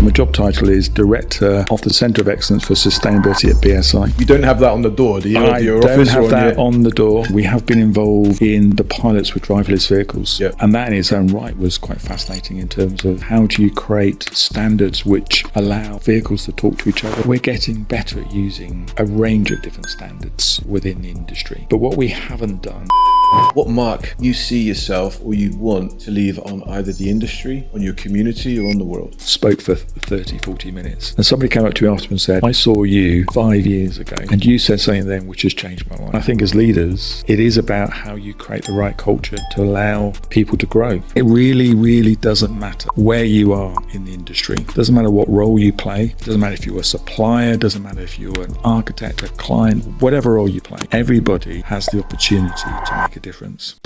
My job title is Director of the Centre of Excellence for Sustainability at BSI. You don't have that on the door, do you? I don't have that on the door. We have been involved in the pilots with driverless vehicles. Yep. And that in its own right was quite fascinating in terms of how do you create standards which allow vehicles to talk to each other. We're getting better at using a range of different standards within the industry. But what we haven't done. What mark you see yourself or you want to leave on either the industry, on your community or on the world? Spoke for 30, 40 minutes. And somebody came up to me after and said, I saw you 5 years ago and you said something then which has changed my life. I think as leaders, it is about how you create the right culture to allow people to grow. It really, really doesn't matter where you are in the industry. It doesn't matter what role you play. It doesn't matter if you're a supplier. It doesn't matter if you're an architect, a client, whatever role you play. Everybody has the opportunity to make a difference.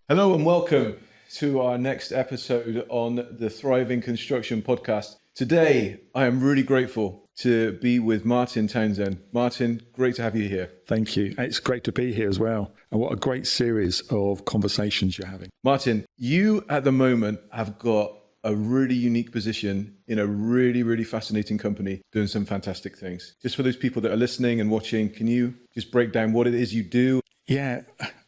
Hello and welcome to our next episode on the Thriving Construction podcast. Today, I am really grateful to be with Martin Townsend. Martin, great to have you here. Thank you. It's great to be here as well. And what a great series of conversations you're having. Martin, you at the moment have got a really unique position in a really, really fascinating company doing some fantastic things. Just for those people that are listening and watching, can you just break down what it is you do? Yeah,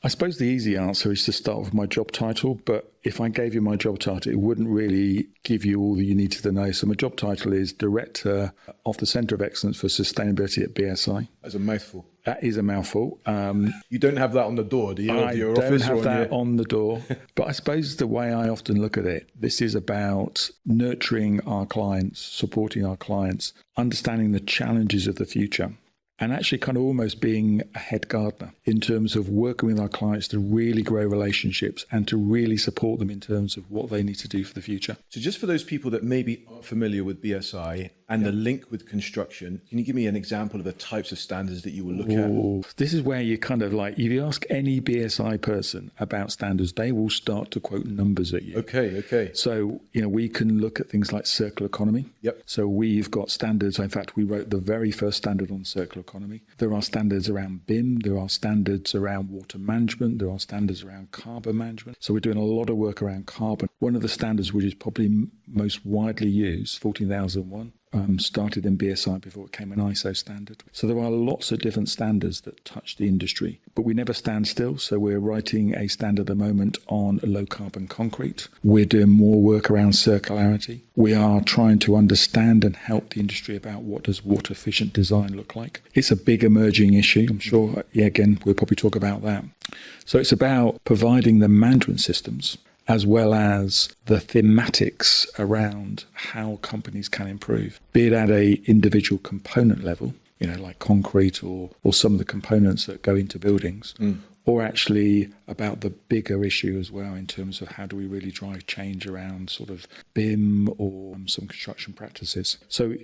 I suppose the easy answer is to start with my job title, but if I gave you my job title, it wouldn't really give you all that you needed to know. So my job title is Director of the Centre of Excellence for Sustainability at BSI. That's a mouthful. That is a mouthful. You don't have that on the door, do you? I don't have that on the door. But I suppose the way I often look at it, this is about nurturing our clients, supporting our clients, understanding the challenges of the future, and actually kind of almost being a head gardener in terms of working with our clients to really grow relationships and to really support them in terms of what they need to do for the future. So just for those people that maybe aren't familiar with BSI and the link with construction, can you give me an example of the types of standards that you will look at? This is where you kind of like, if you ask any BSI person about standards, they will start to quote numbers at you. Okay. So, we can look at things like circular economy. Yep. So we've got standards. In fact, we wrote the very first standard on circular economy. There are standards around BIM. There are standards around water management. There are standards around carbon management. So we're doing a lot of work around carbon. One of the standards which is probably most widely used, 14001, started in BSI before it became an ISO standard. So there are lots of different standards that touch the industry, but we never stand still. So we're writing a standard at the moment on low carbon concrete. We're doing more work around circularity. We are trying to understand and help the industry about what does water efficient design look like. It's a big emerging issue. I'm sure, again, we'll probably talk about that. So it's about providing the management systems as well as the thematics around how companies can improve, be it at a individual component level, like concrete or some of the components that go into buildings, or actually about the bigger issue as well in terms of how do we really drive change around sort of BIM or some construction practices. So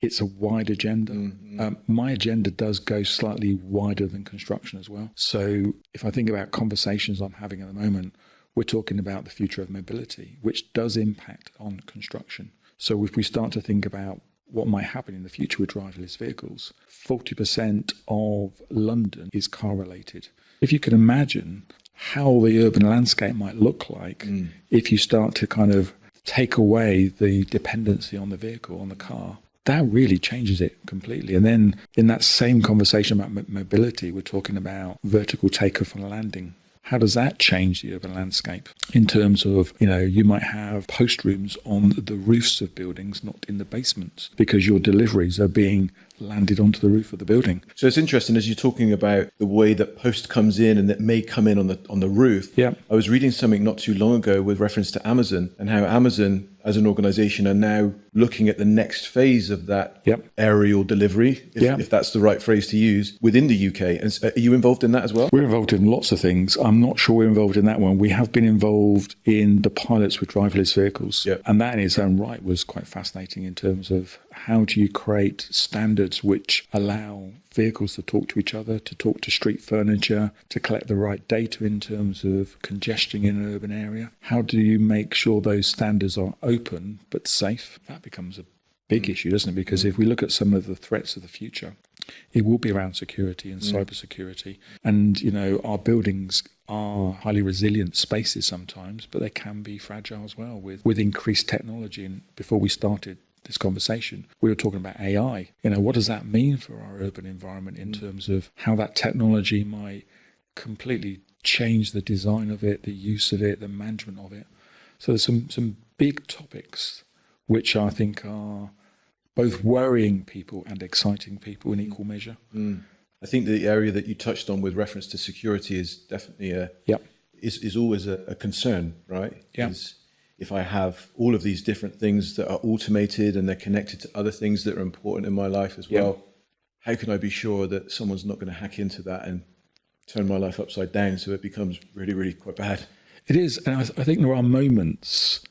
it's a wide agenda. My agenda does go slightly wider than construction as well. So if I think about conversations I'm having at the moment, we're talking about the future of mobility, which does impact on construction. So if we start to think about what might happen in the future with driverless vehicles, 40% of London is car related. If you can imagine how the urban landscape might look like if you start to kind of take away the dependency on the vehicle, on the car, that really changes it completely. And then in that same conversation about mobility, we're talking about vertical takeoff and landing. How does that change the urban landscape in terms of, you might have post rooms on the roofs of buildings, not in the basements, because your deliveries are being landed onto the roof of the building. So it's interesting as you're talking about the way that post comes in and that may come in on the roof. Yeah. I was reading something not too long ago with reference to Amazon and how Amazon as an organization are now looking at the next phase of that aerial delivery, if that's the right phrase to use, within the UK. And are you involved in that as well? We're involved in lots of things. I'm not sure we're involved in that one. We have been involved in the pilots with driverless vehicles. Yep. And that in its own right was quite fascinating in terms of how do you create standards which allow vehicles to talk to each other, to talk to street furniture, to collect the right data in terms of congestion in an urban area. How do you make sure those standards are open but safe? That becomes a big issue, doesn't it? Because if we look at some of the threats of the future, It will be around security and cybersecurity. And, our buildings are highly resilient spaces sometimes, but they can be fragile as well with increased technology. And before we started this conversation, we were talking about AI. What does that mean for our urban environment in terms of how that technology might completely change the design of it, the use of it, the management of it? So there's some big topics which I think are both worrying people and exciting people in equal measure. I think the area that you touched on with reference to security is definitely is always a concern, right? Yeah. If I have all of these different things that are automated and they're connected to other things that are important in my life as well, how can I be sure that someone's not going to hack into that and turn my life upside down so it becomes really, really quite bad? It is. And I think there are moments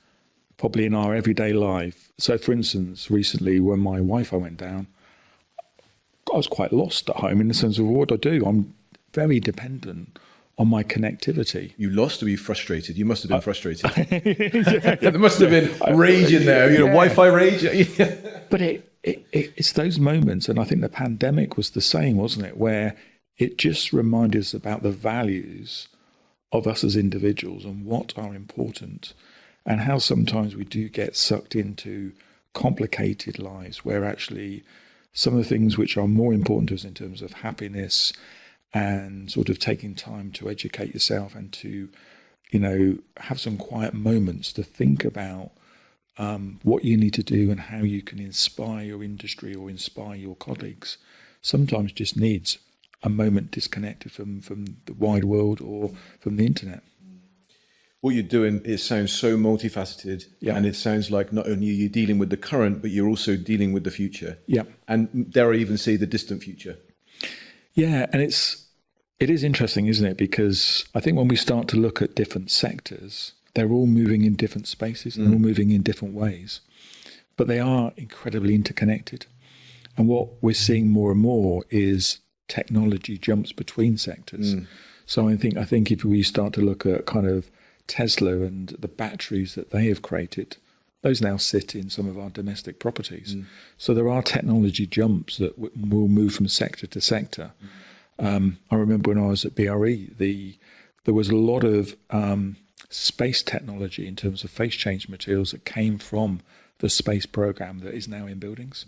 probably in our everyday life. So, for instance, recently when my Wi-Fi went down, I was quite lost at home in the sense of what do I do? I'm very dependent on my connectivity. You lost or you frustrated? You must have been frustrated. There must have been rage in there, Wi-Fi rage. But it's those moments, and I think the pandemic was the same, wasn't it? Where it just reminded us about the values of us as individuals and what are important, and how sometimes we do get sucked into complicated lives where actually some of the things which are more important to us in terms of happiness and sort of taking time to educate yourself and to, have some quiet moments to think about what you need to do and how you can inspire your industry or inspire your colleagues, sometimes just needs a moment disconnected from the wide world or from the internet. What you're doing, it sounds so multifaceted, and it sounds like not only are you dealing with the current, but you're also dealing with the future. Yeah. And dare I even say the distant future. Yeah, and it is interesting, isn't it? Because I think when we start to look at different sectors, they're all moving in different spaces, and they're all moving in different ways, but they are incredibly interconnected. And what we're seeing more and more is technology jumps between sectors. So I think if we start to look at kind of Tesla and the batteries that they have created, those now sit in some of our domestic properties. So there are technology jumps that will move from sector to sector. I remember when I was at BRE, there was a lot of space technology in terms of phase change materials that came from the space program that is now in buildings.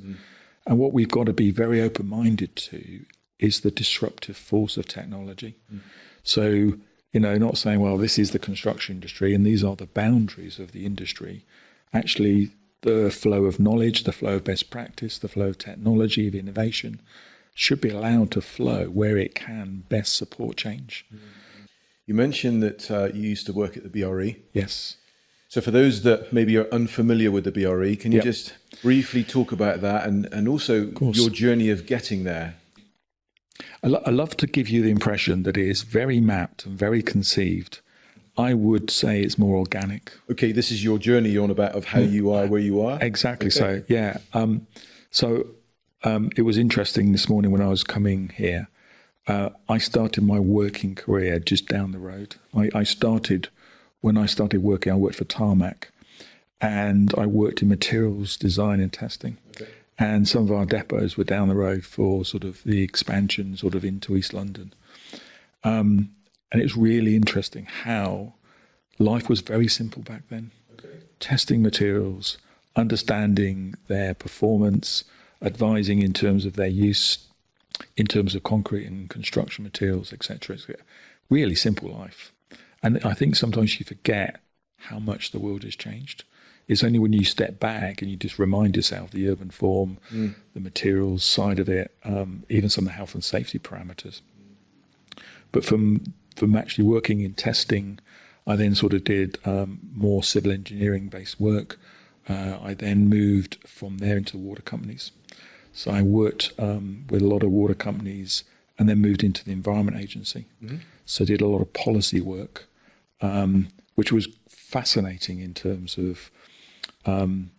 And what we've got to be very open-minded to is the disruptive force of technology. So, not saying, well, this is the construction industry and these are the boundaries of the industry. Actually, the flow of knowledge, the flow of best practice, the flow of technology, of innovation should be allowed to flow where it can best support change. You mentioned that you used to work at the BRE. Yes. So for those that maybe are unfamiliar with the BRE, can you just briefly talk about that and also your journey of getting there? I love to give you the impression that it is very mapped and very conceived. I would say it's more organic. Okay, this is your journey on about of how you are where you are? Exactly. Okay. So, yeah. It was interesting this morning when I was coming here. I started my working career just down the road. I started working, I worked for Tarmac, and I worked in materials design and testing. Okay. And some of our depots were down the road for sort of the expansion sort of into East London. And it's really interesting how life was very simple back then. Okay. Testing materials, understanding their performance, advising in terms of their use, in terms of concrete and construction materials, etc. Really simple life. And I think sometimes you forget how much the world has changed. It's only when you step back and you just remind yourself the urban form, the materials side of it, even some of the health and safety parameters. But from actually working in testing, I then sort of did more civil engineering based work. I then moved from there into water companies. So I worked with a lot of water companies and then moved into the Environment Agency. So I did a lot of policy work, which was fascinating in terms of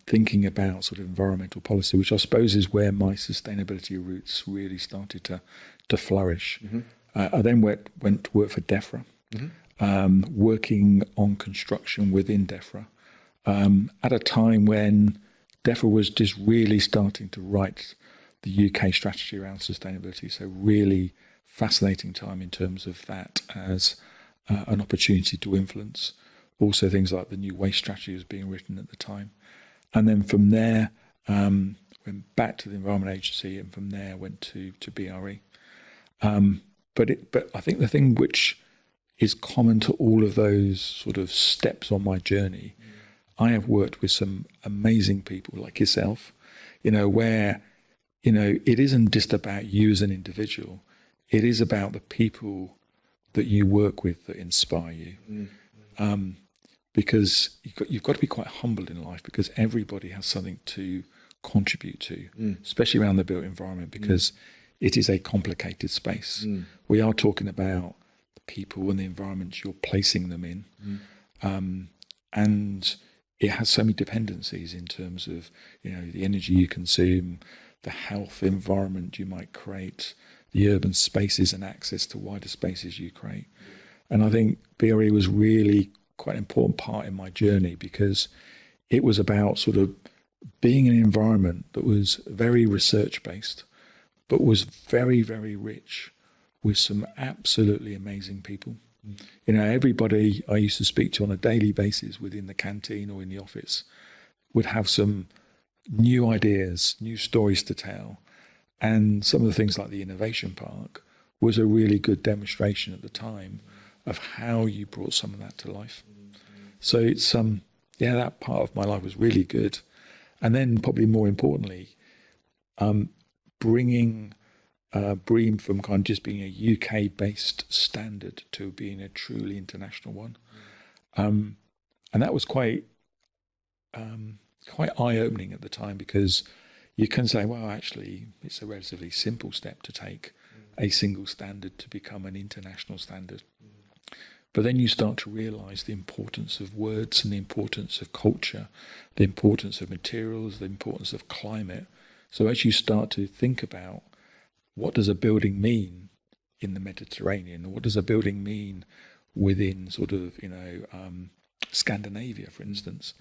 thinking about sort of environmental policy, which I suppose is where my sustainability roots really started to flourish. I then went to work for DEFRA, working on construction within DEFRA, at a time when DEFRA was just really starting to write the UK strategy around sustainability. So really fascinating time in terms of that as an opportunity to influence. Also things like the new waste strategy was being written at the time. And then from there, went back to the Environment Agency, and from there went to BRE. But I think the thing which is common to all of those sort of steps on my journey, I have worked with some amazing people like yourself, where, it isn't just about you as an individual. It is about the people that you work with that inspire you. Because you've got to be quite humbled in life, because everybody has something to contribute to, especially around the built environment, because it is a complicated space. We are talking about the people and the environments you're placing them in. And it has so many dependencies in terms of, the energy you consume, the health environment you might create, the urban spaces and access to wider spaces you create. And I think BRE was really quite an important part in my journey, because it was about sort of being in an environment that was very research-based, but was very, very rich with some absolutely amazing people. Everybody I used to speak to on a daily basis within the canteen or in the office would have some new ideas, new stories to tell. And some of the things like the Innovation Park was a really good demonstration at the time of how you brought some of that to life. So it's, that part of my life was really good. And then probably more importantly, bringing BREEAM from kind of just being a UK-based standard to being a truly international one. And that was quite eye-opening at the time, because you can say, well, actually, it's a relatively simple step to take a single standard to become an international standard. But then you start to realize the importance of words and the importance of culture, the importance of materials, the importance of climate. So as you start to think about what does a building mean in the Mediterranean, what does a building mean within sort of, Scandinavia, for instance,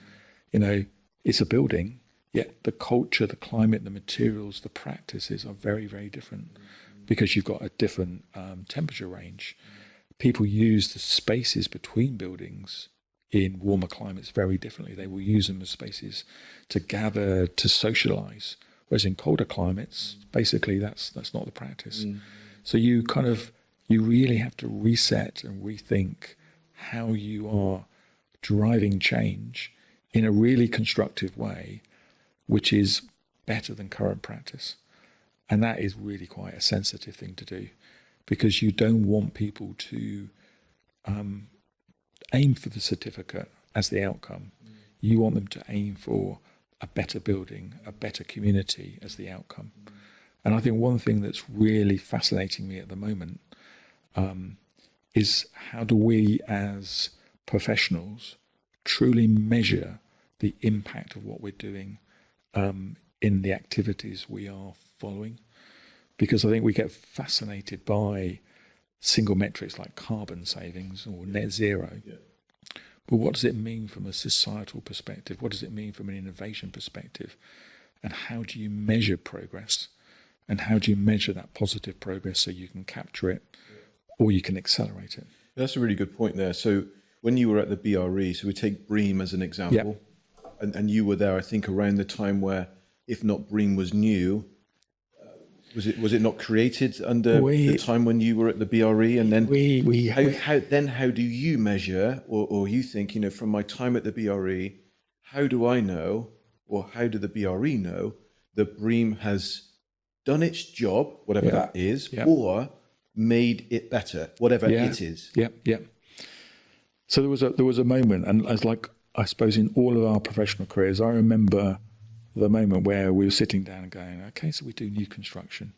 it's a building, yet the culture, the climate, the materials, the practices are very, very different, because you've got a different temperature range. People use the spaces between buildings in warmer climates very differently. They will use them as spaces to gather, to socialize. Whereas in colder climates, basically that's not the practice. So you really have to reset and rethink how you are driving change in a really constructive way, which is better than current practice. And that is really quite a sensitive thing to do, because you don't want people to aim for the certificate as the outcome. You want them to aim for a better building, a better community as the outcome. And I think one thing that's really fascinating me at the moment is how do we as professionals truly measure the impact of what we're doing in the activities we are following. Because I think we get fascinated by single metrics like carbon savings or net zero. Yeah. But what does it mean from a societal perspective? What does it mean from an innovation perspective? And how do you measure progress? And how do you measure that positive progress so you can capture it or you can accelerate it? That's a really good point there. So when you were at the BRE, so we take BREEAM as an example, and you were there, I think, around the time where, if not BREEAM was new, was it not created under the time when you were at the BRE? And then how do you measure, or you think, from my time at the BRE, how do I know, or how do the BRE know that BREEAM has done its job, whatever that is, or made it better, whatever it is? So there was a moment, and as I suppose in all of our professional careers, I remember the moment where we were sitting down and going, okay, so we do new construction.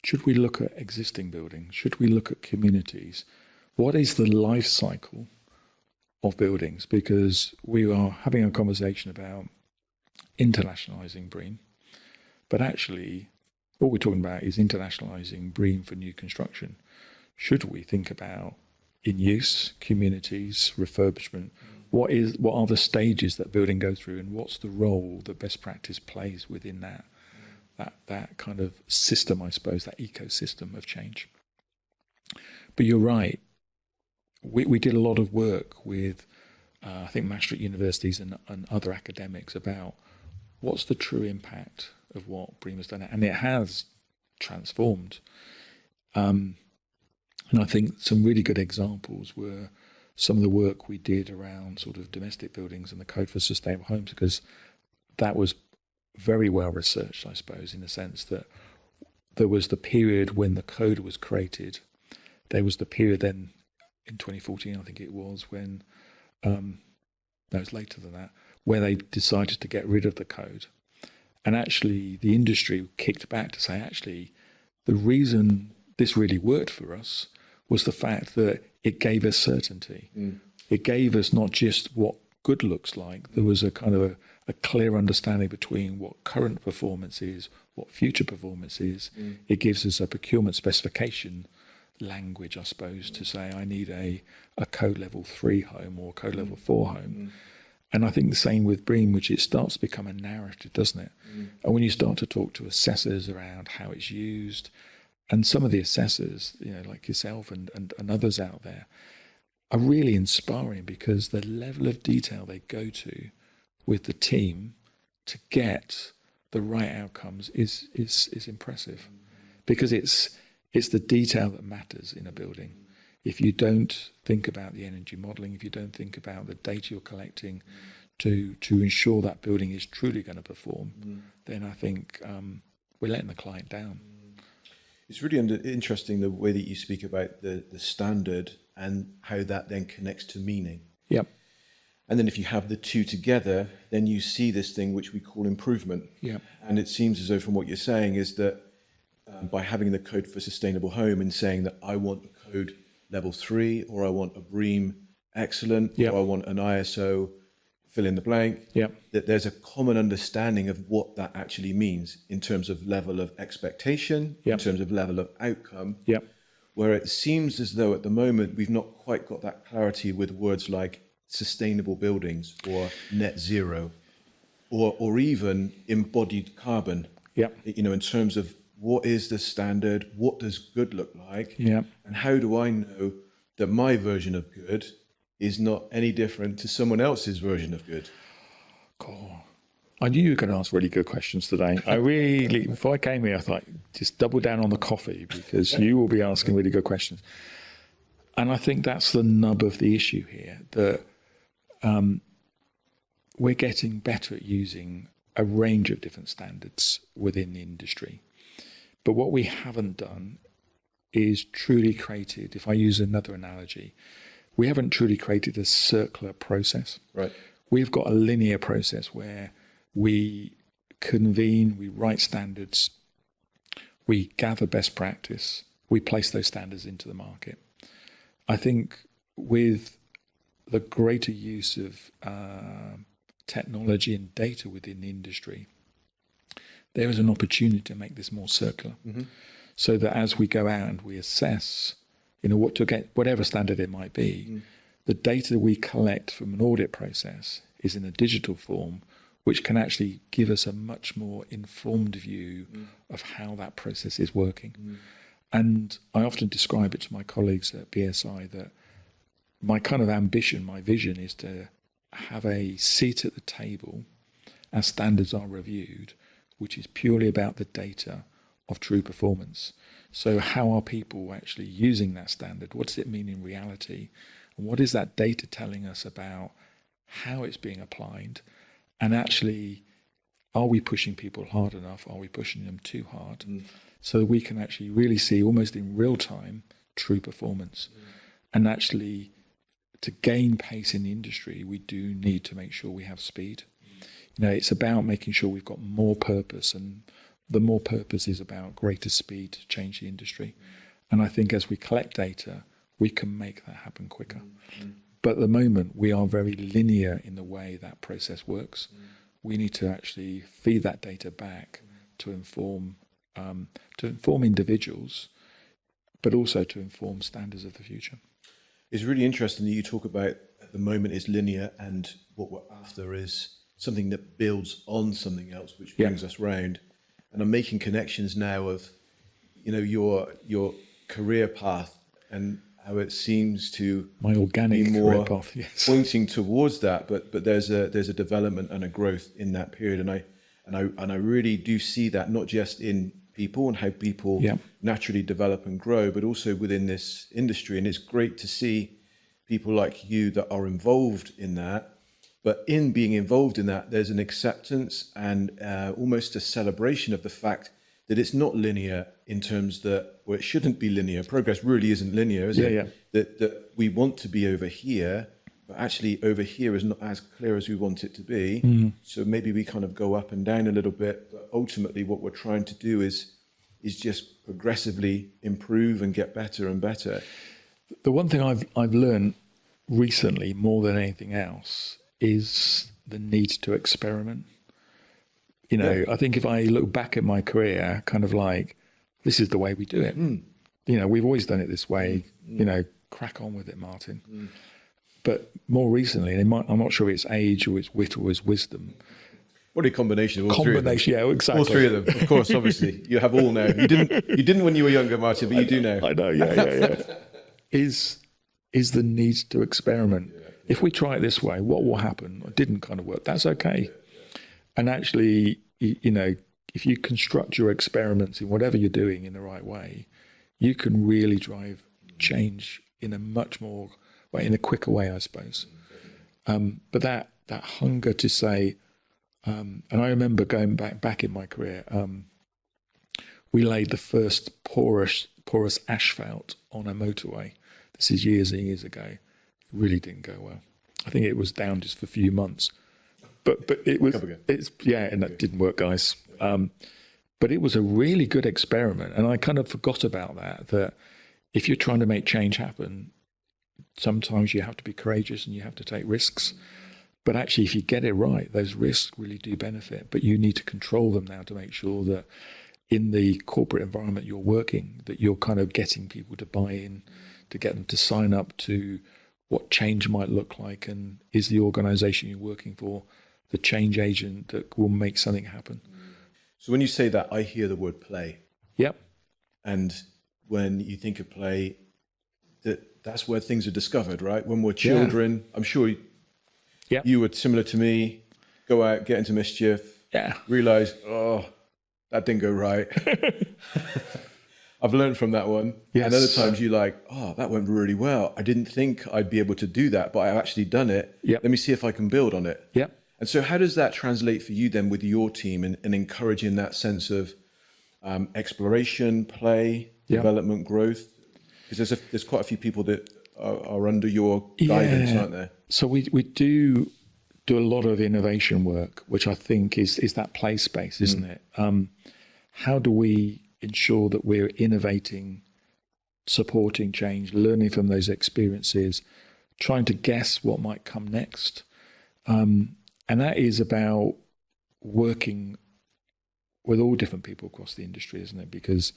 Should we look at existing buildings? Should we look at communities? What is the life cycle of buildings? Because we are having a conversation about internationalizing BREEAM, but actually what we're talking about is internationalizing BREEAM for new construction. Should we think about in use, communities, refurbishment? What are the stages that building goes through, and what's the role that best practice plays within that? that kind of system, I suppose, that ecosystem of change. But you're right. We did a lot of work with, I think, Maastricht universities and other academics about what's the true impact of what BREEAM has done. And it has transformed. And I think some really good examples were some of the work we did around sort of domestic buildings and the Code for Sustainable Homes, because that was very well researched, I suppose, in the sense that there was the period when the code was created. There was the period then in 2014, I think it was, when, no, it was later than that, where they decided to get rid of the code. And actually the industry kicked back to say, actually, the reason this really worked for us was the fact that it gave us certainty. It gave us not just what good looks like, there was a kind of a clear understanding between what current performance is, what future performance is. It gives us a procurement specification language, I suppose, to say I need a code level 3 home or code level 4 home. And I think the same with BREEAM, which it starts to become a narrative, doesn't it? And when you start to talk to assessors around how it's used, and some of the assessors, you know, like yourself and others out there, are really inspiring, because the level of detail they go to with the team to get the right outcomes is impressive, because it's the detail that matters in a building. If you don't think about the energy modelling, if you don't think about the data you're collecting to ensure that building is truly going to perform, then I think we're letting the client down. It's really interesting the way that you speak about the standard and how that then connects to meaning. Yep. And then if you have the two together, then you see this thing which we call improvement. Yep. And it seems as though from what you're saying is that by having the Code for Sustainable Home and saying that I want a code level 3, or I want a BREEAM excellent, Yep. or I want an ISO fill in the blank, Yep. that there's a common understanding of what that actually means in terms of level of expectation, Yep. in terms of level of outcome, Yep. where it seems as though at the moment we've not quite got that clarity with words like sustainable buildings or net zero or even embodied carbon. Yep. You know, in terms of what is the standard, what does good look like, Yep. and how do I know that my version of good is not any different to someone else's version of good? God, I knew you were going to ask really good questions today. I really, before I came here, I thought, just double down on the coffee, because you will be asking really good questions. And I think that's the nub of the issue here, that we're getting better at using a range of different standards within the industry. But what we haven't done is truly created, if I use another analogy, we haven't truly created a circular process. Right. We've got a linear process where we convene, we write standards, we gather best practice, we place those standards into the market. I think with the greater use of technology and data within the industry, there is an opportunity to make this more circular, so that as we go out and we assess, you know, what to get, whatever standard it might be, the data we collect from an audit process is in a digital form, which can actually give us a much more informed view of how that process is working. And I often describe it to my colleagues at BSI that my kind of ambition, my vision is to have a seat at the table as standards are reviewed, which is purely about the data of true performance. So how are people actually using that standard? What does it mean in reality? And what is that data telling us about how it's being applied? And actually, are we pushing people hard enough? Are we pushing them too hard? So that we can actually really see almost in real time true performance. And actually, to gain pace in the industry, we do need to make sure we have speed. You know, it's about making sure we've got more purpose, and the more purpose is about greater speed to change the industry. And I think as we collect data, we can make that happen quicker. But at the moment, we are very linear in the way that process works. We need to actually feed that data back to inform individuals, but also to inform standards of the future. It's really interesting that you talk about at the moment is linear, and what we're after is something that builds on something else, which brings us round. and I'm making connections now of, your career path and how it seems to my organic be more career path, yes, pointing towards that. But there's a development and a growth in that period, and I really do see that not just in people and how people naturally develop and grow, but also within this industry. And it's great to see people like you that are involved in that. But in being involved in that, there's an acceptance and almost a celebration of the fact that it's not linear in terms that, well, it shouldn't be linear. Progress really isn't linear, is it? Yeah. That we want to be over here, but actually over here is not as clear as we want it to be. So maybe we kind of go up and down a little bit, but ultimately what we're trying to do is just progressively improve and get better and better. The one thing I've learned recently more than anything else is the need to experiment. I think if I look back at my career, kind of like, this is the way we do it. We've always done it this way. Crack on with it, Martin. But more recently, I'm not sure if it's age or it's wit or it's wisdom. What a combination of all three of them. Yeah, exactly. All three of them, of course, obviously. You have all now. You didn't when you were younger, Martin, but you do now. I know, yeah. Is the need to experiment. If we try it this way, what will happen? It didn't kind of work. That's okay. And actually, if you construct your experiments in whatever you're doing in the right way, you can really drive change in a much more, in a quicker way, I suppose. But that hunger to say, and I remember going back in my career, we laid the first porous asphalt on a motorway. This is years and years ago. It really didn't go well. I think it was down just for a few months. But it was, and that didn't work, guys. But it was a really good experiment. And I kind of forgot about that if you're trying to make change happen, sometimes you have to be courageous and you have to take risks. But actually, if you get it right, those risks really do benefit. But you need to control them now to make sure that in the corporate environment you're working, that you're kind of getting people to buy in, to get them to sign up to what change might look like, and is the organization you're working for the change agent that will make something happen. So when you say that, I hear the word play. Yep. And when you think of play, that's where things are discovered, right? When we're children, I'm sure you were similar to me, go out, get into mischief, realize, that didn't go right. I've learned from that one. Yes. And other times you're like, that went really well. I didn't think I'd be able to do that, but I've actually done it. Yep. Let me see if I can build on it. Yep. And so how does that translate for you then with your team and encouraging that sense of exploration, play, development, growth? Because there's quite a few people that are under your guidance, aren't there? So we do a lot of innovation work, which I think is that play space, isn't it? How do we ensure that we're innovating, supporting change, learning from those experiences, trying to guess what might come next? And that is about working with all different people across the industry, isn't it? Because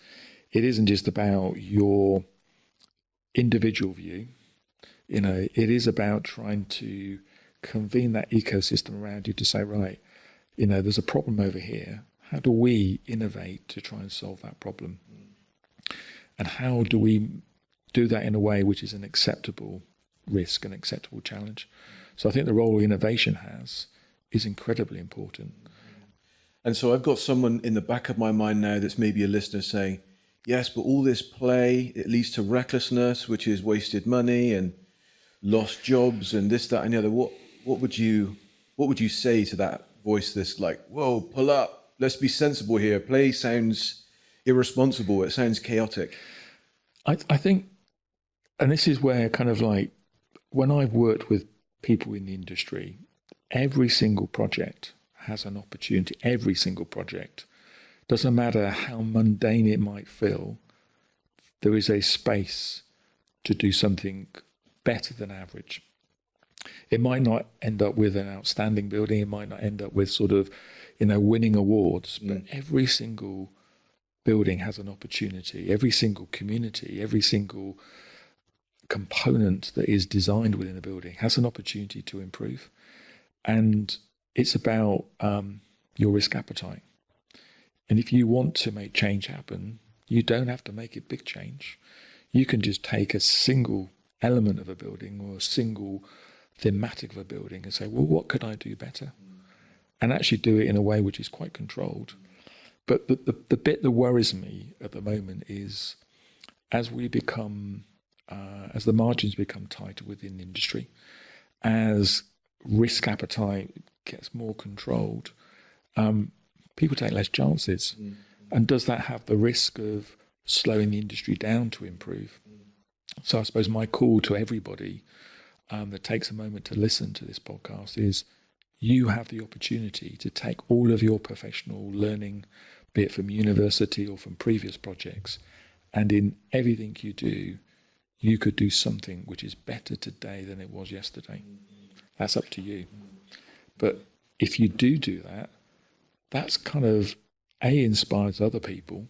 it isn't just about your individual view. It is about trying to convene that ecosystem around you to say, right, there's a problem over here. How do we innovate to try and solve that problem? And how do we do that in a way which is an acceptable risk, an acceptable challenge? So I think the role innovation has is incredibly important. And so I've got someone in the back of my mind now that's maybe a listener saying, yes, but all this play, it leads to recklessness, which is wasted money and lost jobs and this, that, and the other. What would you say to that voice that's like, whoa, pull up, let's be sensible here. Play sounds irresponsible. It sounds chaotic. I think, and this is where kind of like, when I've worked with people in the industry, every single project has an opportunity. Every single project. Doesn't matter how mundane it might feel, there is a space to do something better than average. It might not end up with an outstanding building. It might not end up with sort of, winning awards, but every single building has an opportunity. Every single community, every single component that is designed within a building has an opportunity to improve. And it's about your risk appetite. And if you want to make change happen, you don't have to make a big change. You can just take a single element of a building or a single thematic of a building and say, well, what could I do better? And actually do it in a way which is quite controlled. But the bit that worries me at the moment is as we become, as the margins become tighter within the industry, as risk appetite gets more controlled, people take less chances. And does that have the risk of slowing the industry down to improve? So I suppose my call to everybody that takes a moment to listen to this podcast is you have the opportunity to take all of your professional learning, be it from university or from previous projects, and in everything you do, you could do something which is better today than it was yesterday. That's up to you. But if you do that, that's kind of, inspires other people,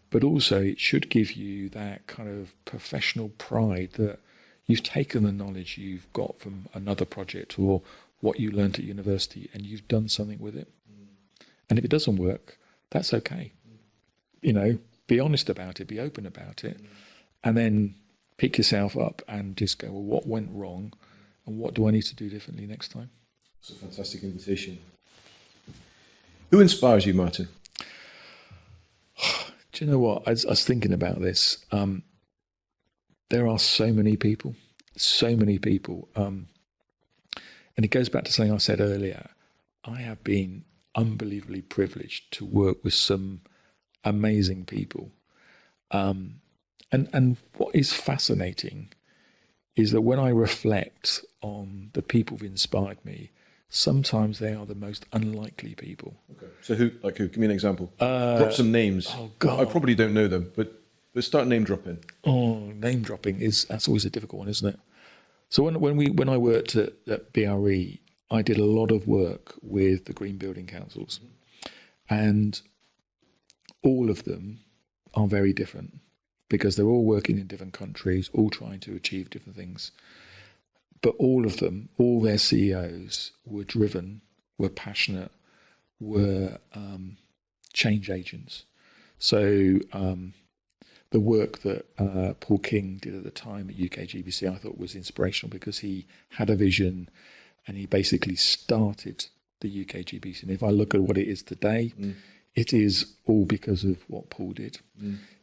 but also it should give you that kind of professional pride that you've taken the knowledge you've got from another project or what you learned at university and you've done something with it. And if it doesn't work, that's okay. Be honest about it, be open about it, and then pick yourself up and just go, well, what went wrong and what do I need to do differently next time? It's a fantastic invitation. Who inspires you, Martin? Do you know what? I was thinking about this. There are so many people. And it goes back to something I said earlier. I have been unbelievably privileged to work with some amazing people. And what is fascinating is that when I reflect on the people who've inspired me, sometimes they are the most unlikely people. Okay. So who? Give me an example. Drop some names. Oh God, I probably don't know them, but start name dropping. Oh, name dropping that's always a difficult one, isn't it? So when I worked at BRE, I did a lot of work with the Green Building Councils, and all of them are very different because they're all working in different countries, all trying to achieve different things. But all of them, all their CEOs were driven, were passionate, were change agents. So the work that Paul King did at the time at UKGBC, I thought was inspirational because he had a vision and he basically started the UKGBC. And if I look at what it is today, it is all because of what Paul did.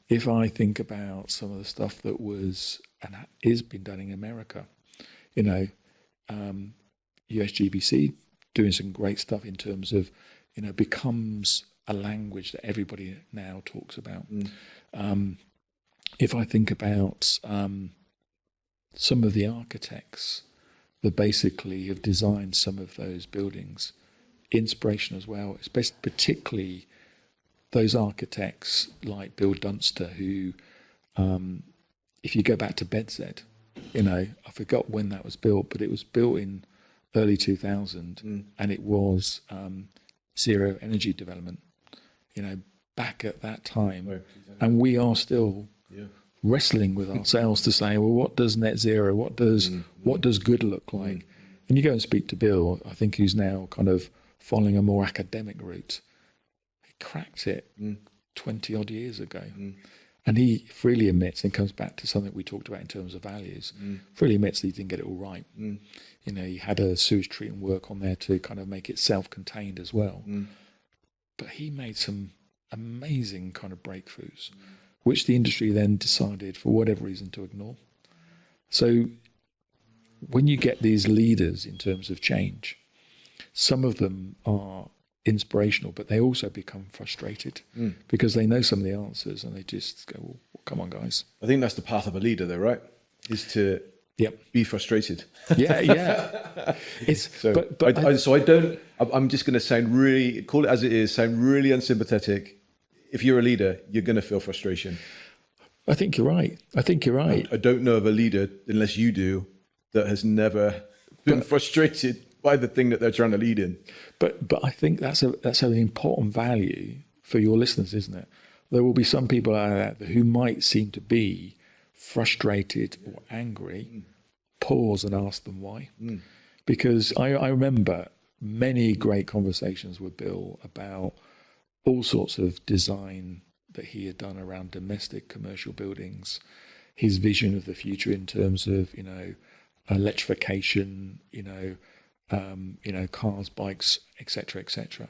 If I think about some of the stuff that was and is been done in America, USGBC doing some great stuff in terms of, becomes a language that everybody now talks about. If I think about some of the architects that basically have designed some of those buildings, inspiration as well, especially particularly those architects like Bill Dunster, who, if you go back to BedZ, I forgot when that was built, but it was built in early 2000 and it was zero energy development, back at that time. Right, exactly. And we are still wrestling with ourselves to say, well, what does net zero, what does good look like? And you go and speak to Bill, I think who's now kind of following a more academic route. He cracked it 20 odd years ago. And he freely admits, and comes back to something we talked about in terms of values, freely admits that he didn't get it all right. He had a sewage treatment work on there to kind of make it self-contained as well. But he made some amazing kind of breakthroughs, which the industry then decided, for whatever reason, to ignore. So when you get these leaders in terms of change, some of them are inspirational, but they also become frustrated because they know some of the answers and they just go, well, come on, guys. I think that's the path of a leader, though, right? Is to be frustrated. Yeah. I'm just going to sound really, call it as it is, sound really unsympathetic. If you're a leader, you're going to feel frustration. I think you're right. I don't know of a leader, unless you do, that has never been frustrated by the thing that they're trying to lead in. But I think that's an important value for your listeners, isn't it? There will be some people out there who might seem to be frustrated or angry. Pause and ask them why. Because I remember many great conversations with Bill about all sorts of design that he had done around domestic commercial buildings, his vision of the future in terms of, electrification, cars, bikes, etc., etc.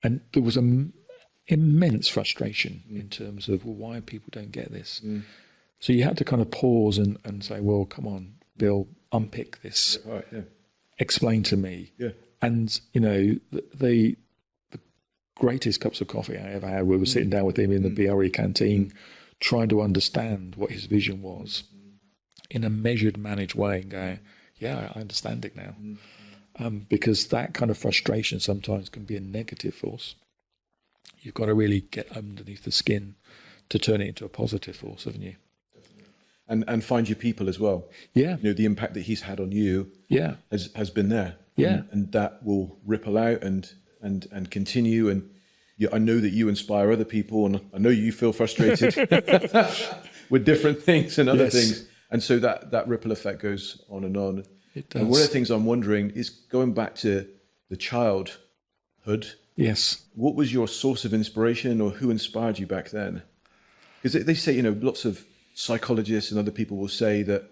And there was an immense frustration in terms of, well, why people don't get this? So you had to kind of pause and say, well, come on, Bill, unpick this. Right, yeah. Explain to me. Yeah. And, the greatest cups of coffee I ever had, we were sitting down with him in the BRE canteen, trying to understand what his vision was in a measured, managed way and going, yeah, I understand it now. Because that kind of frustration sometimes can be a negative force. You've got to really get underneath the skin to turn it into a positive force, haven't you? And find your people as well. Yeah. The impact that he's had on you has been there. Yeah. And that will ripple out and continue. And I know that you inspire other people, and I know you feel frustrated with different things and other things. And so that ripple effect goes on and on. It does. And one of the things I'm wondering is, going back to the childhood. Yes. What was your source of inspiration, or who inspired you back then? Because they say, lots of psychologists and other people will say that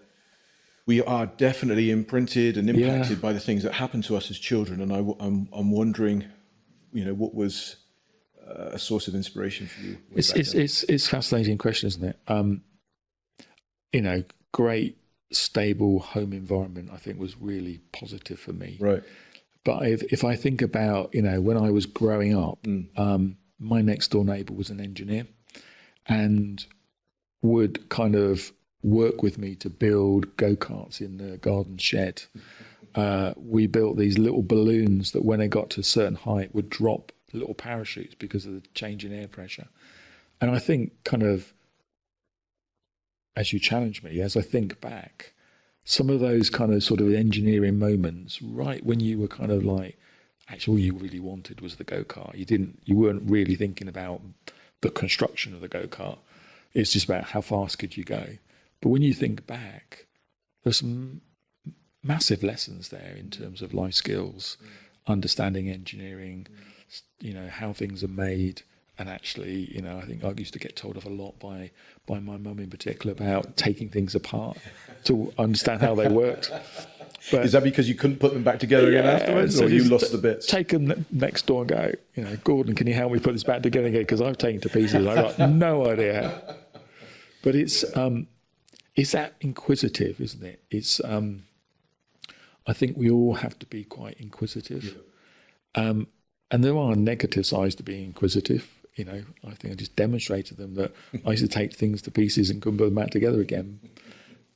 we are definitely imprinted and impacted by the things that happen to us as children. And I'm wondering, what was a source of inspiration for you? It's a fascinating question, isn't it? Great, stable home environment, I think, was really positive for me. Right. But if I think about, when I was growing up, my next door neighbour was an engineer and would kind of work with me to build go-karts in the garden shed. We built these little balloons that when they got to a certain height would drop little parachutes because of the change in air pressure. And I think kind of, as you challenge me, as I think back, some of those kind of sort of engineering moments, right when you were kind of like, actually all you really wanted was the go-kart. You weren't really thinking about the construction of the go-kart. It's just about how fast could you go. But when you think back, there's some massive lessons there in terms of life skills, understanding engineering, how things are made. And actually, I think I used to get told off a lot by my mum in particular about taking things apart to understand how they worked. But is that because you couldn't put them back together again afterwards, or you lost the bits? Take them next door and go, Gordon, can you help me put this back together again? Because I've taken to pieces. I've got no idea how. But it's that inquisitive, isn't it? It's I think we all have to be quite inquisitive. And there are negative sides to being inquisitive. I think I just demonstrated them that I used to take things to pieces and couldn't put them back together again.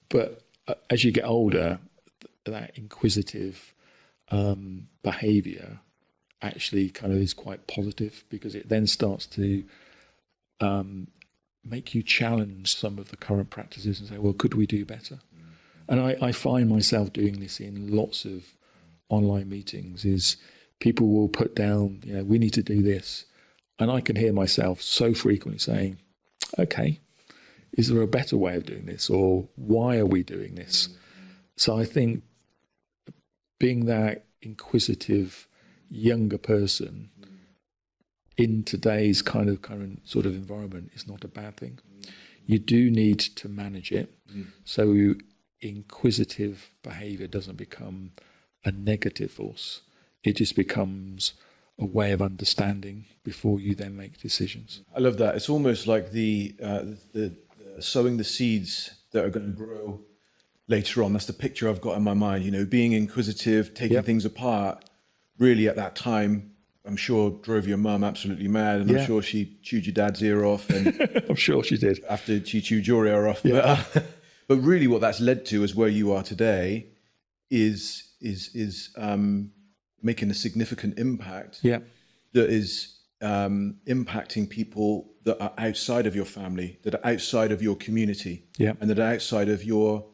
But as you get older, that inquisitive behavior actually kind of is quite positive, because it then starts to make you challenge some of the current practices and say, well, could we do better? And I find myself doing this in lots of online meetings, is people will put down, we need to do this. And I can hear myself so frequently saying, okay, is there a better way of doing this? Or why are we doing this? So I think being that inquisitive younger person in today's kind of current sort of environment is not a bad thing. You do need to manage it. So inquisitive behavior doesn't become a negative force. It just becomes a way of understanding before you then make decisions. I love that. It's almost like the sowing the seeds that are going to grow later on. That's the picture I've got in my mind. Being inquisitive, taking things apart. Really, at that time, I'm sure drove your mum absolutely mad, and I'm sure she chewed your dad's ear off. And I'm sure she did. After she chewed your ear off. Yeah. But really, what that's led to is where you are today is making a significant impact that is impacting people that are outside of your family, that are outside of your community, and that are outside of your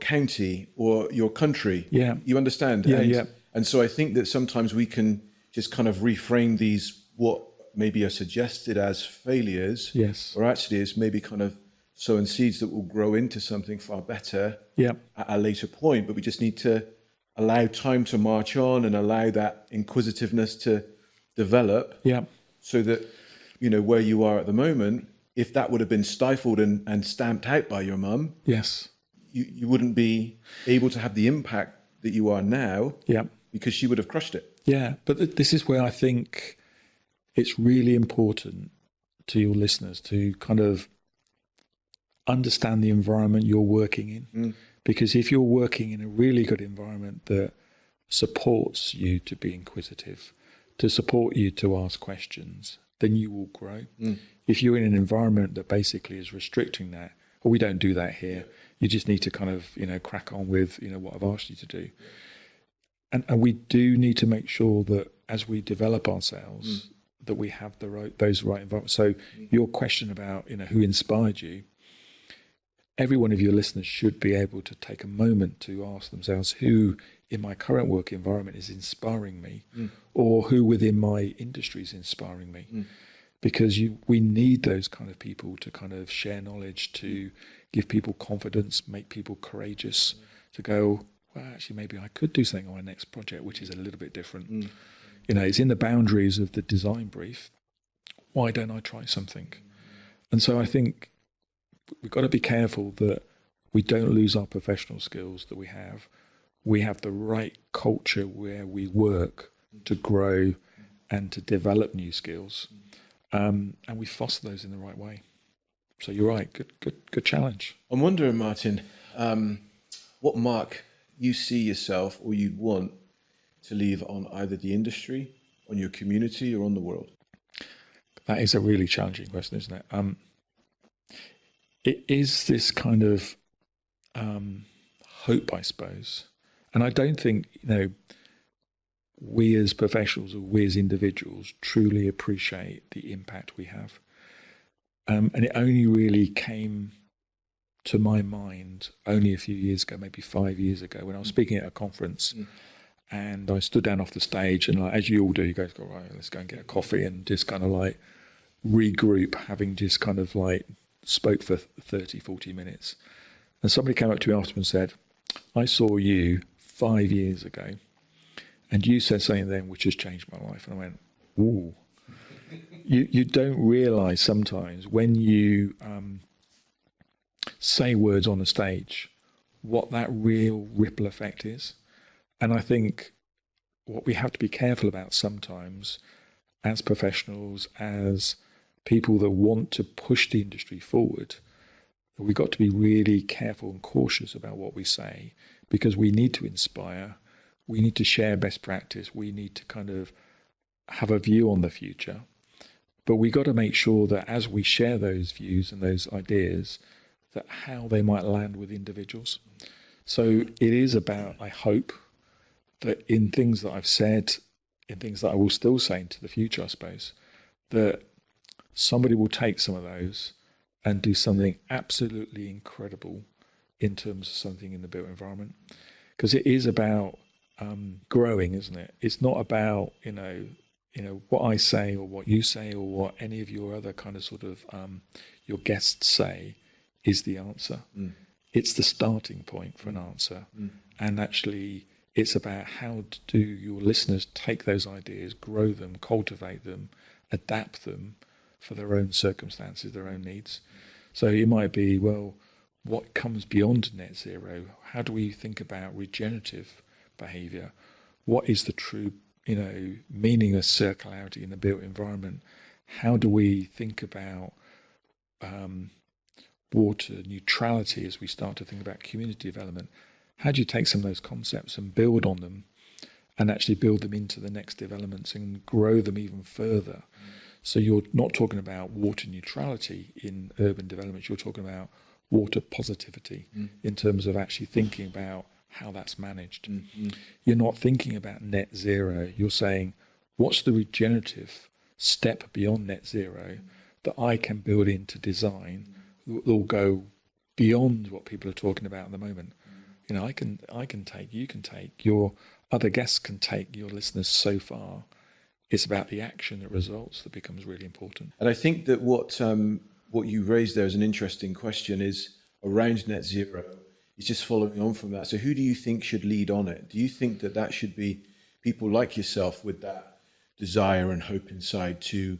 county or your country. You understand? And so I think that sometimes we can just kind of reframe these, what maybe are suggested as failures, or actually is maybe kind of sowing seeds that will grow into something far better at a later point. But we just need to allow time to march on and allow that inquisitiveness to develop, So that, where you are at the moment, if that would have been stifled and stamped out by your mum, yes, you wouldn't be able to have the impact that you are now, because she would have crushed it. Yeah, but this is where I think it's really important to your listeners to kind of understand the environment you're working in. Because if you're working in a really good environment that supports you to be inquisitive, to support you to ask questions, then you will grow. If you're in an environment that basically is restricting that, or we don't do that here, you just need to kind of, crack on with, what I've asked you to do. And we do need to make sure that as we develop ourselves, that we have those right environments. So your question about, who inspired you, every one of your listeners should be able to take a moment to ask themselves who in my current work environment is inspiring me, or who within my industry is inspiring me. Because we need those kind of people to kind of share knowledge, to give people confidence, make people courageous, to go, well, actually, maybe I could do something on my next project, which is a little bit different. It's in the boundaries of the design brief. Why don't I try something? And so I think we've got to be careful that we don't lose our professional skills that we have. We have the right culture where we work to grow and to develop new skills. And we foster those in the right way. So you're right. Good challenge. I'm wondering, Martin, what mark you see yourself or you'd want to leave on either the industry, on your community, or on the world? That is a really challenging question, isn't it? It is this kind of hope, I suppose. And I don't think, we as professionals or we as individuals truly appreciate the impact we have. And it only really came to my mind only a few years ago, maybe 5 years ago, when I was speaking at a conference and I stood down off the stage and as you all do, you guys go, right, let's go and get a coffee and just kind of like regroup, having just kind of like spoke for 30, 40 minutes. And somebody came up to me after and said, I saw you 5 years ago and you said something then which has changed my life. And I went, ooh. You don't realize sometimes when you say words on a stage, what that real ripple effect is. And I think what we have to be careful about sometimes as professionals, as people that want to push the industry forward, we've got to be really careful and cautious about what we say, because we need to inspire, we need to share best practice, we need to kind of have a view on the future. But we got to make sure that as we share those views and those ideas, that how they might land with individuals. So it is about, I hope, that in things that I've said, in things that I will still say into the future, I suppose, that somebody will take some of those and do something absolutely incredible in terms of something in the built environment. Because it is about growing, isn't it? It's not about, what I say or what you say or what any of your other kind of sort of your guests say is the answer. It's the starting point for an answer. And actually, it's about how do your listeners take those ideas, grow them, cultivate them, adapt them for their own circumstances, their own needs. So it might be, well, what comes beyond net zero? How do we think about regenerative behavior? What is the true, meaning of circularity in the built environment? How do we think about water neutrality as we start to think about community development? How do you take some of those concepts and build on them and actually build them into the next developments and grow them even further? So you're not talking about water neutrality in urban developments, you're talking about water positivity in terms of actually thinking about how that's managed. You're not thinking about net zero, you're saying, what's the regenerative step beyond net zero that I can build into design that will go beyond what people are talking about at the moment? I can take, you can take, your other guests can take, your listeners so far. It's about the action, the results that becomes really important. And I think that what you raised there as an interesting question is around net zero. It's just following on from that. So who do you think should lead on it? Do you think that should be people like yourself with that desire and hope inside to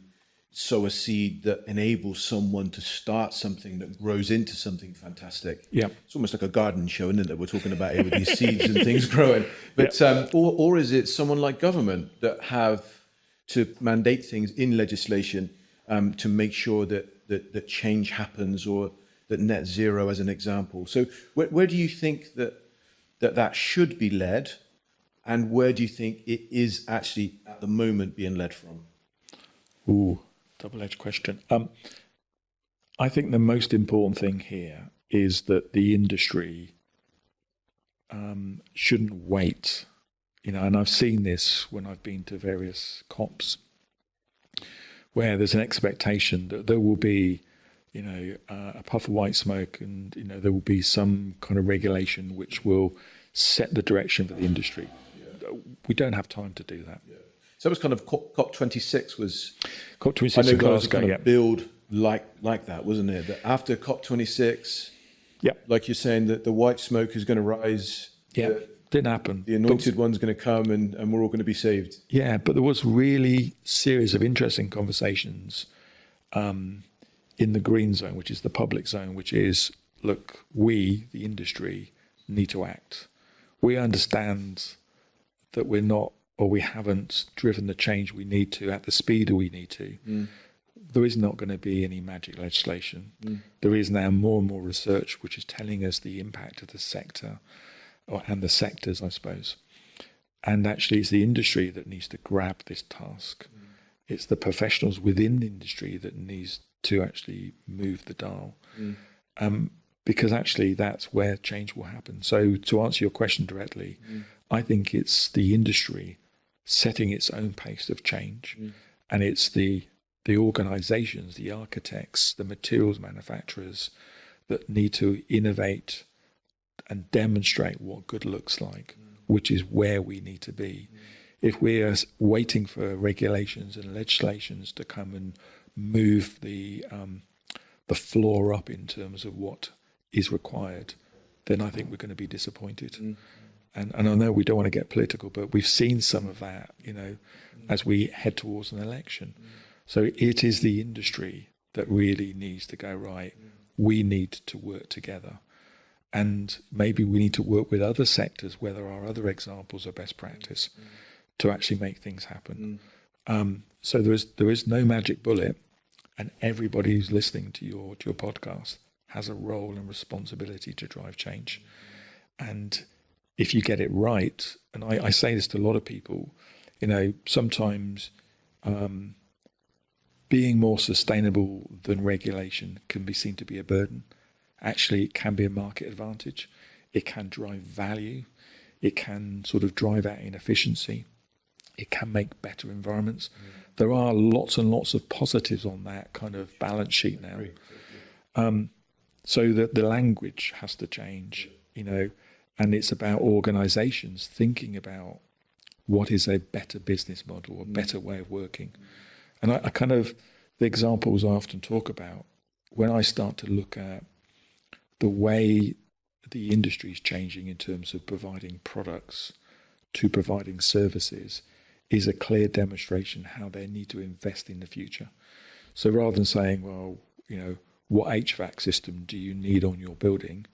sow a seed that enables someone to start something that grows into something fantastic. Yeah. It's almost like a garden show, isn't it, that we're talking about here with these seeds and things growing. But or is it someone like government that have to mandate things in legislation to make sure that change happens, or that net zero as an example? So where do you think that should be led, and where do you think it is actually at the moment being led from? Ooh, double-edged question. I think the most important thing here is that the industry shouldn't wait. And I've seen this when I've been to various COPs, where there's an expectation that there will be, a puff of white smoke, and there will be some kind of regulation which will set the direction for the industry. We don't have time to do that. So it was kind of COP26 was... COP26 I know in guys Glasgow, kind of build like that, wasn't it? That after COP26, like you're saying, that the white smoke is going to rise. Didn't happen. The anointed one's going to come, and we're all going to be saved. Yeah, but there was really series of interesting conversations in the green zone, which is the public zone, which is, look, we, the industry, need to act. We understand that we're not, or we haven't driven the change we need to at the speed we need to. There is not going to be any magic legislation. There is now more and more research which is telling us the impact of the sector, and the sectors, I suppose. And actually, it's the industry that needs to grab this task. It's the professionals within the industry that needs to actually move the dial. Because actually, that's where change will happen. So to answer your question directly, I think it's the industry setting its own pace of change, and it's the organizations, the architects, the materials manufacturers that need to innovate and demonstrate what good looks like, which is where we need to be. If we're waiting for regulations and legislations to come and move the floor up in terms of what is required, then I think we're going to be disappointed. And I know we don't want to get political, but we've seen some of that, as we head towards an election. So it is the industry that really needs to go, right, we need to work together. And maybe we need to work with other sectors where there are other examples of best practice to actually make things happen. So there is no magic bullet, and everybody who's listening to your podcast has a role and responsibility to drive change. And if you get it right, and I say this to a lot of people, sometimes being more sustainable than regulation can be seen to be a burden. Actually, it can be a market advantage. It can drive value. It can sort of drive out inefficiency. It can make better environments. There are lots and lots of positives on that kind of balance sheet now. So that the language has to change, and it's about organizations thinking about what is a better business model, a better way of working. And I kind of, the examples I often talk about, when I start to look at the way the industry is changing in terms of providing products to providing services, is a clear demonstration how they need to invest in the future. So rather than saying, well, what HVAC system do you need on your building?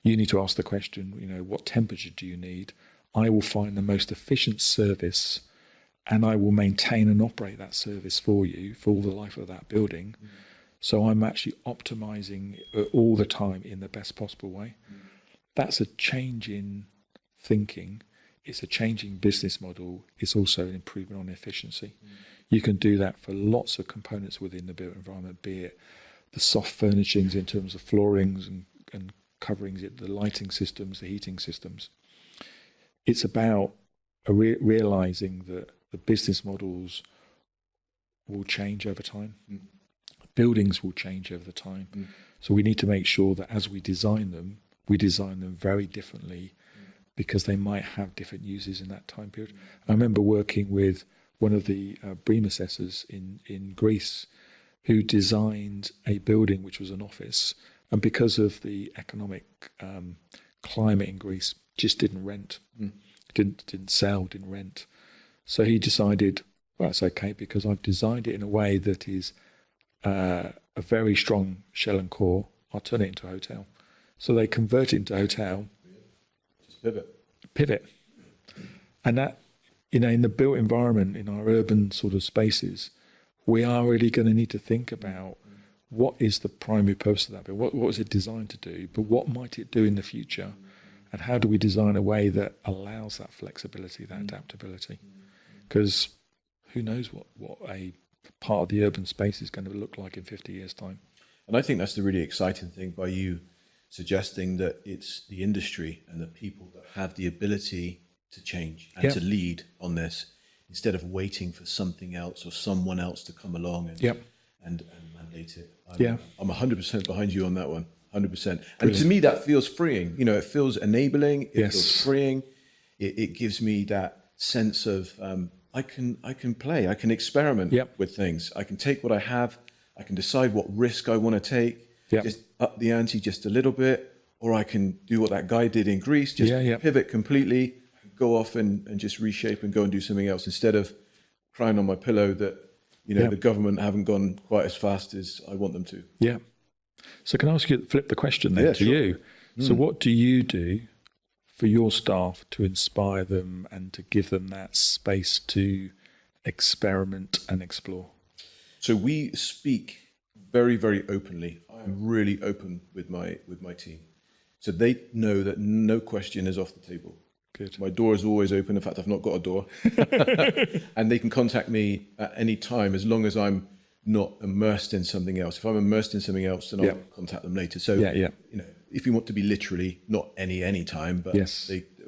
You need to ask the question, what temperature do you need? I will find the most efficient service, and I will maintain and operate that service for you for all the life of that building. So I'm actually optimizing all the time in the best possible way. That's a change in thinking. It's a change in business model. It's also an improvement on efficiency. You can do that for lots of components within the built environment, be it the soft furnishings in terms of floorings and coverings, the lighting systems, the heating systems. It's about realizing that the business models will change over time. Buildings will change over time. So we need to make sure that as we design them very differently, because they might have different uses in that time period. I remember working with one of the BREEAM assessors in Greece, who designed a building which was an office, and because of the economic climate in Greece, just didn't rent, didn't sell, didn't rent. So he decided, Well, that's okay because I've designed it in a way that is a very strong shell and core. I'll turn it into a hotel. So they convert it into a hotel. Just Pivot. And that, in the built environment, in our urban sort of spaces, we are really going to need to think about what is the primary purpose of that build? What is it designed to do? But what might it do in the future? And how do we design a way that allows that flexibility, that adaptability? Because who knows what a part of the urban space is going to look like in 50 years' time. And I think that's the really exciting thing by you suggesting that it's the industry and the people that have the ability to change and to lead on this instead of waiting for something else or someone else to come along and mandate it. I'm 100% behind you on that one, 100%. And to me, that feels freeing. It feels enabling. It feels freeing. It gives me that sense of I can play. I can experiment with things. I can take what I have. I can decide what risk I want to take. Just up the ante just a little bit, or I can do what that guy did in Greece. Just pivot completely, go off and just reshape and go and do something else instead of crying on my pillow that the government haven't gone quite as fast as I want them to. Yeah. So can I ask you to flip the question then to you? So what do you do for your staff to inspire them and to give them that space to experiment and explore? So we speak very, very openly. I'm really open with my team. So they know that no question is off the table. Good. My door is always open. In fact, I've not got a door. And they can contact me at any time as long as I'm not immersed in something else. If I'm immersed in something else, then I'll contact them later. So, if you want to be literally, not any time, but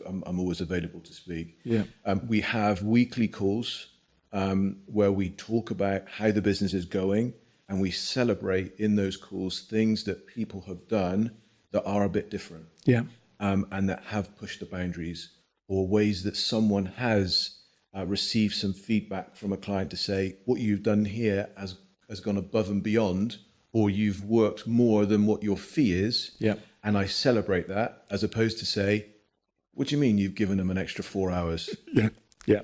I'm always available to speak. Yeah. We have weekly calls where we talk about how the business is going, and we celebrate in those calls things that people have done that are a bit different. Yeah. And that have pushed the boundaries, or ways that someone has received some feedback from a client to say, what you've done here has gone above and beyond, or you've worked more than what your fee is. Yeah. And I celebrate that, as opposed to say, what do you mean you've given them an extra 4 hours? Yeah.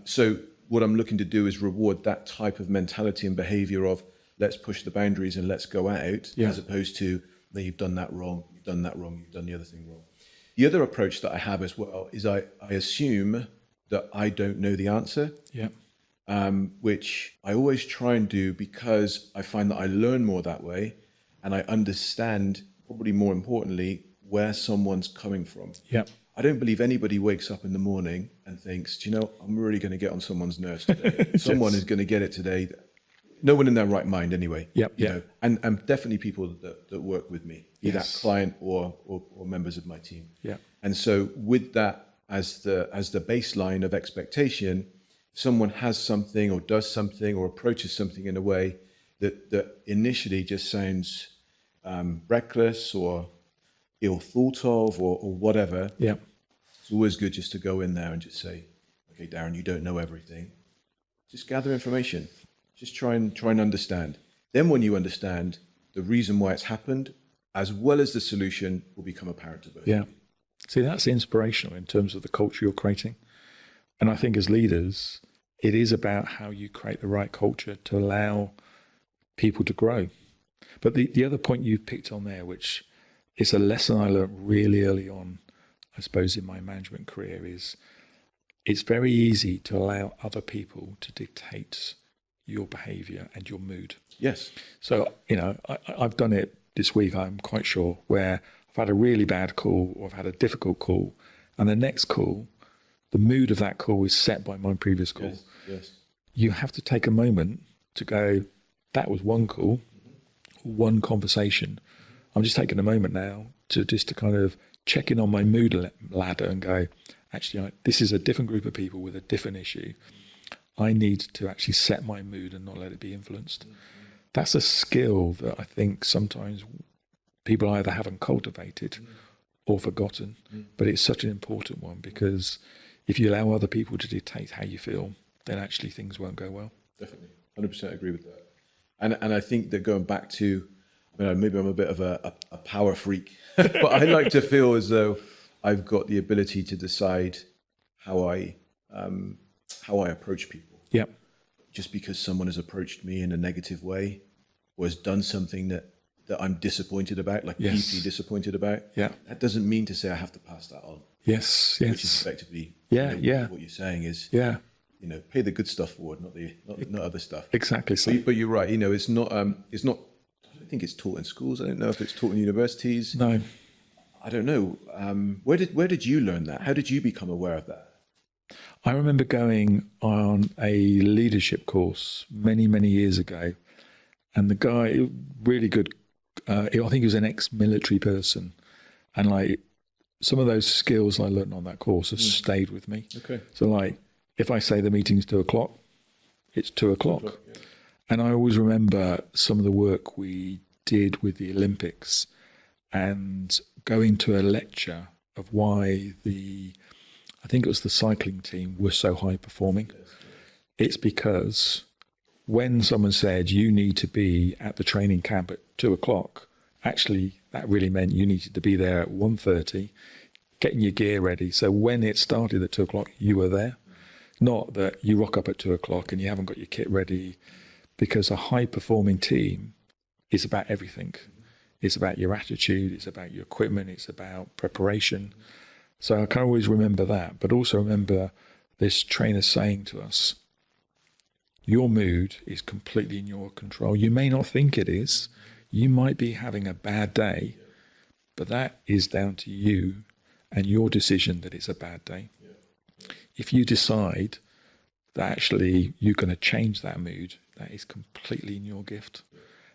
So what I'm looking to do is reward that type of mentality and behavior of let's push the boundaries and let's go out, as opposed to, no, you've done that wrong, you've done that wrong, you've done the other thing wrong. The other approach that I have as well is I assume that I don't know the answer, which I always try and do because I find that I learn more that way, and I understand, probably more importantly, where someone's coming from. Yeah. I don't believe anybody wakes up in the morning and thinks, do you know, I'm really going to get on someone's nerves today. Someone is going to get it today. No one in their right mind anyway. You know, and definitely people that work with me, either that client or members of my team. Yeah. And so with that as the baseline of expectation, if someone has something or does something or approaches something in a way that initially just sounds reckless or ill thought of or whatever, it's always good just to go in there and just say, okay, Darren, you don't know everything. Just gather information. Just try and understand. Then when you understand, the reason why it's happened, as well as the solution, will become apparent to both. Yeah. See, that's inspirational in terms of the culture you're creating. And I think as leaders, it is about how you create the right culture to allow people to grow. But the other point you picked on there, which is a lesson I learned really early on, I suppose, in my management career, is it's very easy to allow other people to dictate your behavior and your mood. Yes. So, I've done it this week, I'm quite sure, where I've had a really bad call or I've had a difficult call, and the next call, the mood of that call is set by my previous call. Yes. You have to take a moment to go, that was one call, one conversation. I'm just taking a moment now to kind of check in on my mood ladder and go, actually, this is a different group of people with a different issue. I need to actually set my mood and not let it be influenced. That's a skill that I think sometimes people either haven't cultivated or forgotten, but it's such an important one, because if you allow other people to dictate how you feel, then actually things won't go well. Definitely, 100% agree with that. And I think that going back to, maybe I'm a bit of a power freak, but I like to feel as though I've got the ability to decide how I approach people. Yeah. just because someone has approached me in a negative way or has done something that I'm disappointed about, like deeply disappointed about. Yeah. That doesn't mean to say I have to pass that on. Yes. Which is effectively, what you're saying is, pay the good stuff forward, not other stuff. Exactly. So. But you're right. It's not. I don't think it's taught in schools. I don't know if it's taught in universities. No. I don't know. Where did you learn that? How did you become aware of that? I remember going on a leadership course many, many years ago, and the guy, really good, I think he was an ex-military person, and like some of those skills I learned on that course have stayed with me. Okay. So like, if I say the meeting's 2:00, it's 2:00. And I always remember some of the work we did with the Olympics and going to a lecture of why I think it was the cycling team were so high performing. It's because when someone said you need to be at the training camp at 2:00, actually that really meant you needed to be there at 1:30, getting your gear ready. So when it started at 2:00, you were there. Not that you rock up at 2:00 and you haven't got your kit ready, because a high performing team is about everything. It's about your attitude, it's about your equipment, it's about preparation. So I can always remember that, but also remember this trainer saying to us, your mood is completely in your control. You may not think it is. You might be having a bad day, but that is down to you and your decision that it's a bad day. If you decide that actually you're going to change that mood, that is completely in your gift.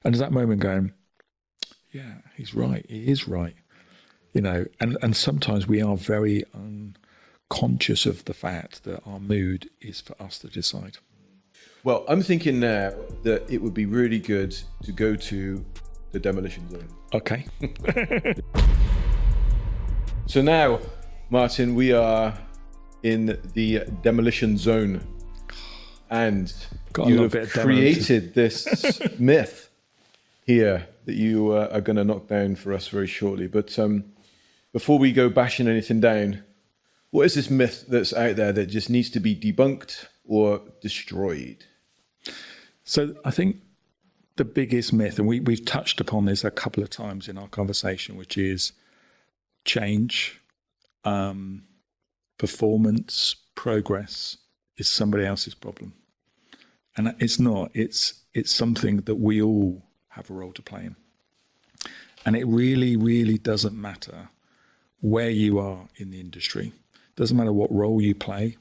And there's that moment going, yeah, he's right. He is right. And sometimes we are very unconscious of the fact that our mood is for us to decide. Well, I'm thinking now that it would be really good to go to the Demolition Zone. Okay. So now, Martin, we are in the Demolition Zone, and you have created this myth here that you are going to knock down for us very shortly. But before we go bashing anything down, what is this myth that's out there that just needs to be debunked or destroyed? So I think the biggest myth, and we've touched upon this a couple of times in our conversation, which is change, performance, progress is somebody else's problem. And it's not. It's something that we all have a role to play in. And it really, really doesn't matter where you are in the industry. It doesn't matter what role you play.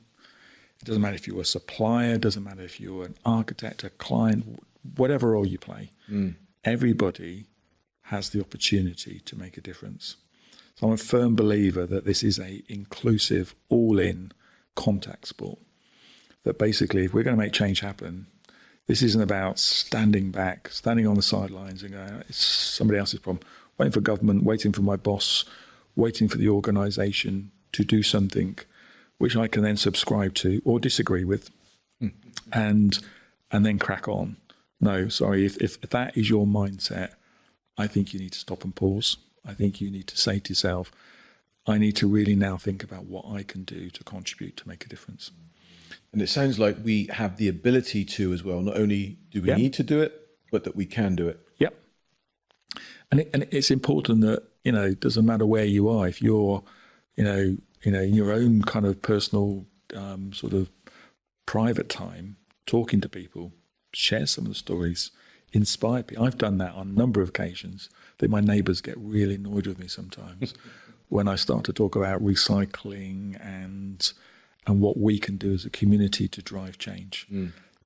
It doesn't matter if you're a supplier. It doesn't matter if you're an architect, a client, whatever role you play. Everybody has the opportunity to make a difference. So I'm a firm believer that this is a inclusive, all-in contact sport. That basically, if we're going to make change happen, this isn't about standing back, standing on the sidelines and going, it's somebody else's problem, waiting for government, waiting for my boss, waiting for the organisation to do something which I can then subscribe to or disagree with and then crack on. No, sorry, if that is your mindset, I think you need to stop and pause. I think you need to say to yourself, I need to really now think about what I can do to contribute to make a difference. And it sounds like we have the ability to as well. Not only do we need to do it, but that we can do it. Yep. And it's important that, it doesn't matter where you are. If you're, in your own kind of personal sort of private time, talking to people, share some of the stories, inspire people. I've done that on a number of occasions. I think my neighbours get really annoyed with me sometimes when I start to talk about recycling and what we can do as a community to drive change.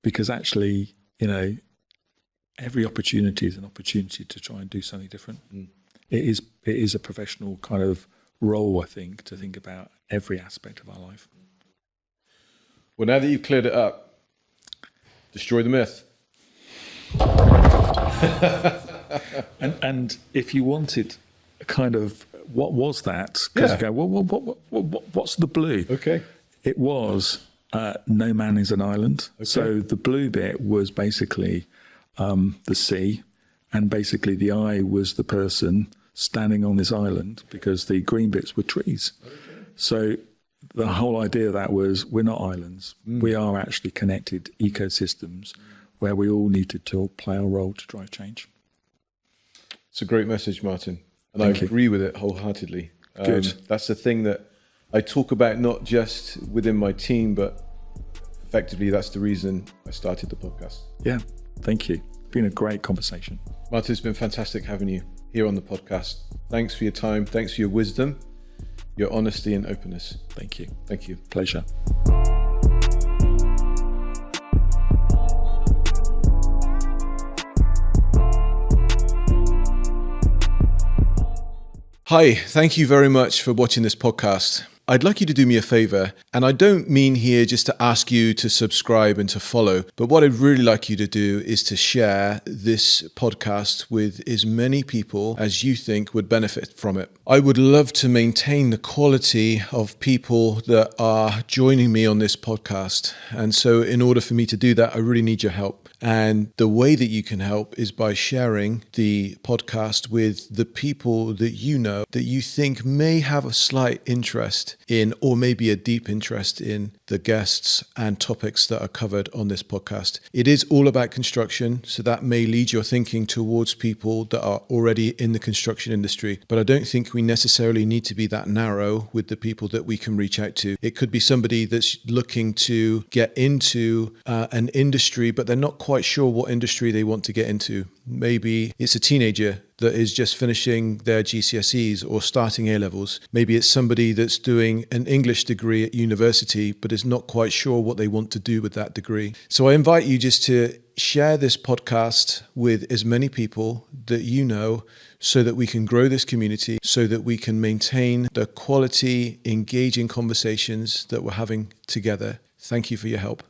Because actually, every opportunity is an opportunity to try and do something different. It is a professional kind of role, I think, to think about every aspect of our life. Well, now that you've cleared it up, destroy the myth. and if you wanted a kind of, what was that? Because you go, what's the blue? Okay. It was no man is an island. Okay. So the blue bit was basically the sea, and basically the I was the person standing on this island because the green bits were trees. Okay. So the whole idea of that was we're not islands. We are actually connected ecosystems where we all need to play a role to drive change. It's a great message, Martin. And Thank I agree with it wholeheartedly. Good. That's the thing that I talk about, not just within my team, but effectively that's the reason I started the podcast. Yeah, thank you. Been a great conversation. Martin, it's been fantastic having you here on the podcast. Thanks for your time. Thanks for your wisdom, your honesty and openness. Thank you. Thank you. Pleasure. Hi, thank you very much for watching this podcast. I'd like you to do me a favor, and I don't mean here just to ask you to subscribe and to follow, but what I'd really like you to do is to share this podcast with as many people as you think would benefit from it. I would love to maintain the quality of people that are joining me on this podcast, and so in order for me to do that, I really need your help. And the way that you can help is by sharing the podcast with the people that you know that you think may have a slight interest in, or maybe a deep interest in, the guests and topics that are covered on this podcast. It is all about construction, so that may lead your thinking towards people that are already in the construction industry. But I don't think we necessarily need to be that narrow with the people that we can reach out to. It could be somebody that's looking to get into an industry, but they're not quite sure what industry they want to get into. Maybe it's a teenager that is just finishing their GCSEs or starting A-levels. Maybe it's somebody that's doing an English degree at university, but is not quite sure what they want to do with that degree. So I invite you just to share this podcast with as many people that you know, so that we can grow this community, so that we can maintain the quality, engaging conversations that we're having together. Thank you for your help.